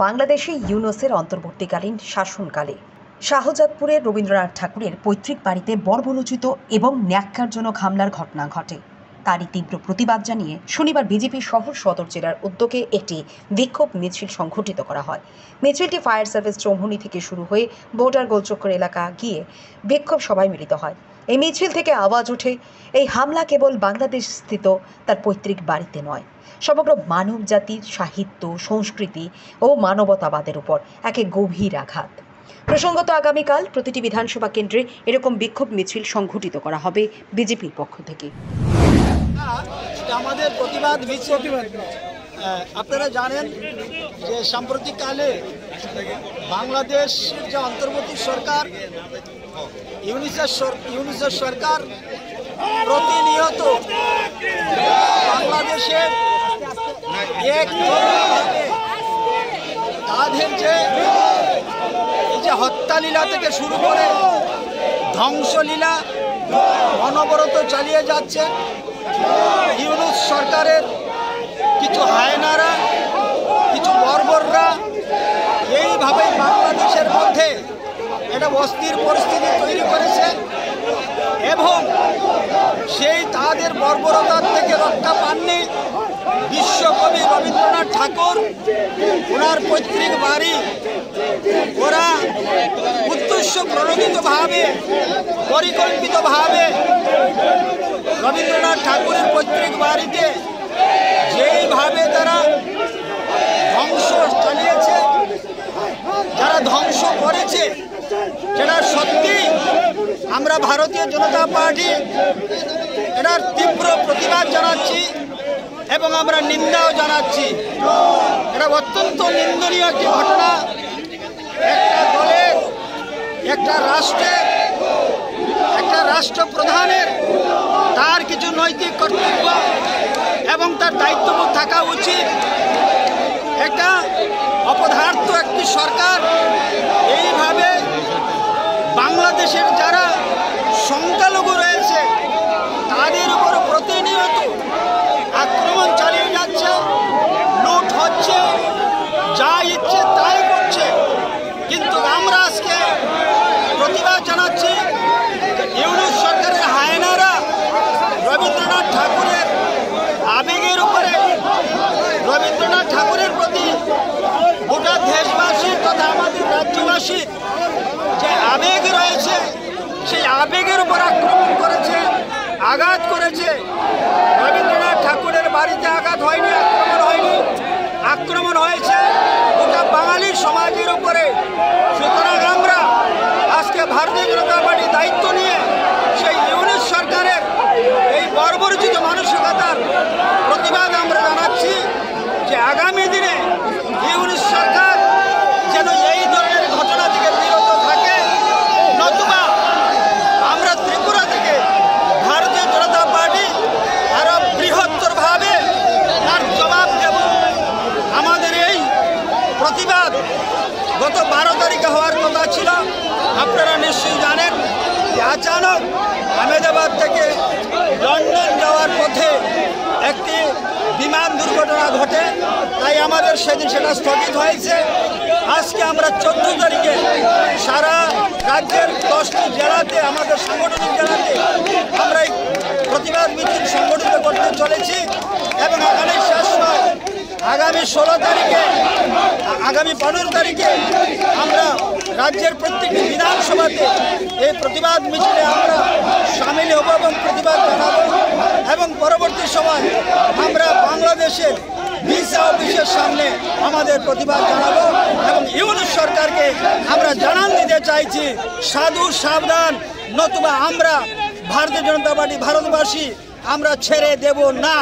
বাংলাদেশে ইউনুসের অন্তর্বর্তীকালীন শাসনকালে শাহজাদপুরের রবীন্দ্রনাথ ঠাকুরের পৈতৃক বাড়িতে বর্বরোচিত এবং ন্যাক্কারজনক হামলার ঘটনা ঘটে। তারই তীব্র প্রতিবাদ জানিয়ে শনিবার বিজেপি শহর সদর জেলার উদ্যোগে একটি বিক্ষোভ মিছিল সংঘটিত করা হয়। মিছিলটি ফায়ার সার্ভিস চৌমুহনী থেকে শুরু হয়ে বর্ডার গোলচক্কর এলাকা গিয়ে বিক্ষোভ সভায় মিলিত হয়। এই মিছিল থেকে আওয়াজ ওঠে, এই হামলা কেবল বাংলাদেশ স্থিত তার পৈতৃক বাড়িতে নয়, সমগ্র মানব জাতির সাহিত্য, সংস্কৃতি ও মানবতাবাদের উপর এক গভীর আঘাত। প্রসঙ্গত আগামীকাল প্রতিটি বিধানসভা কেন্দ্রে এরকম বিক্ষোভ মিছিল সংঘটিত করা হবে বিজেপির পক্ষ থেকে। আমাদের প্রতিবাদ মিছিল। আপনারা জানেন যে সাম্প্রতিককালে বাংলাদেশের যে অন্তর্বর্তী সরকার ইউনুসের সরকার প্রতিনিয়ত বাংলাদেশের তাদের যে হত্যালীলা থেকে শুরু করে ধ্বংসলীলা অনবরত চালিয়ে যাচ্ছে। ইউনুস সরকারের কিছু হায়নারা, কিছু বর্বররা এইভাবেই বাংলাদেশের মধ্যে একটা অস্থির পরিস্থিতি তৈরি করেছে এবং সেই তাদের বর্বরতার থেকে রক্ষা পাননি বিশ্বকবি রবীন্দ্রনাথ ঠাকুর। ওনার পৈতৃক বাড়ি ওরা উদ্দেশ্য প্রণোদিতভাবে, পরিকল্পিতভাবে রবীন্দ্রনাথ ঠাকুরের পৈতৃক বাড়িতে যেইভাবে তারা ধ্বংস চালিয়েছে, যারা ধ্বংস করেছে, সেটা সত্যি আমরা ভারতীয় জনতা পার্টি এটার তীব্র প্রতিবাদ জানাচ্ছি এবং আমরা নিন্দাও জানাচ্ছি। এটা অত্যন্ত নিন্দনীয় একটি ঘটনা। একটা দলের, একটা রাষ্ট্রের, একটা রাষ্ট্রপ্রধানের তার কিছু নৈতিক কর্তব্য এবং তার দায়িত্ববোধ থাকা উচিত। একটা অপদার্থ একটি সরকার এইভাবে বাংলাদেশের যারা সংখ্যালঘু রয়েছে তাদের উপর প্রতিনিয়ত আক্রমণ চালিয়ে যাচ্ছে, লুট হচ্ছে, যা ইচ্ছে তাই করছে। কিন্তু আমরা আজকে প্রতিবাদ জানাচ্ছি ইউনুস সরকারের হায়নারা রবীন্দ্রনাথ ঠাকুরের আবেগের উপরে, রবীন্দ্রনাথ ঠাকুরের প্রতি গোটা দেশবাসীর তথা আমাদের রাজ্যবাসীর যে আবেগ রয়েছে সেই আবেগের উপর আক্রমণ করেছে, আঘাত করেছে। রবীন্দ্রনাথ ঠাকুরের বাড়িতে আঘাত হয়নি, আক্রমণ হয়নি, আক্রমণ হয়েছে গোটা বাঙালির সমাজের উপরে। সুতরাং আমরা আজকে ভারতীয় জনতা পার্টি দায়িত্ব নিয়ে সেই ইউনুস সরকারের এই বর্বরোচিত মানসিকতার প্রতিবাদ আমরা জানাচ্ছি যে আগামী দিনে ইউনুস সরকার যেন এই ধরনের ঘটনা থেকে বিরত থাকে, নতুবা আমরা ত্রিপুরা থেকে ভারতীয় জনতা পার্টি আরো বৃহত্তরভাবে তার জবাব দেব। আমাদের এই প্রতিবাদ গত 12 তারিখে হওয়ার কথা ছিল। আপনারা নিশ্চয়ই জানেন যে আচানক আহমেদাবাদ থেকে লন্ডন যাওয়ার পথে একটি বিমান দুর্ঘটনা ঘটে, তাই আমাদের সেদিন সেটা স্থগিত হয়েছে। আজকে আমরা 14 তারিখে সারা রাজ্যের 10টি জেলাতে, আমাদের সাংগঠনিক জেলাতে আমরা এই প্রতিবাদ মিছিল সংগঠিত করতে চলেছি এবং আগামী শেষ নয়, আগামী 16 তারিখে, আগামী 15 তারিখে আমরা রাজ্যের প্রত্যেকটি বিধানসভাতে এই প্রতিবাদ মিছিলে আমরা সামিল হব এবং প্রতিবাদ জানাবো এবং পরবর্তী সময় আমরা বাংলাদেশের ভিসা অফিসের সামনে আমাদের প্রতিবাদ জানাবো এবং ইউনুস সরকারকে আমরা জানান দিতে চাইছি, সাধু সাবধান, নতুবা আমরা ভারতীয় জনতা পার্টি, ভারতবাসী আমরা ছেড়ে দেব না।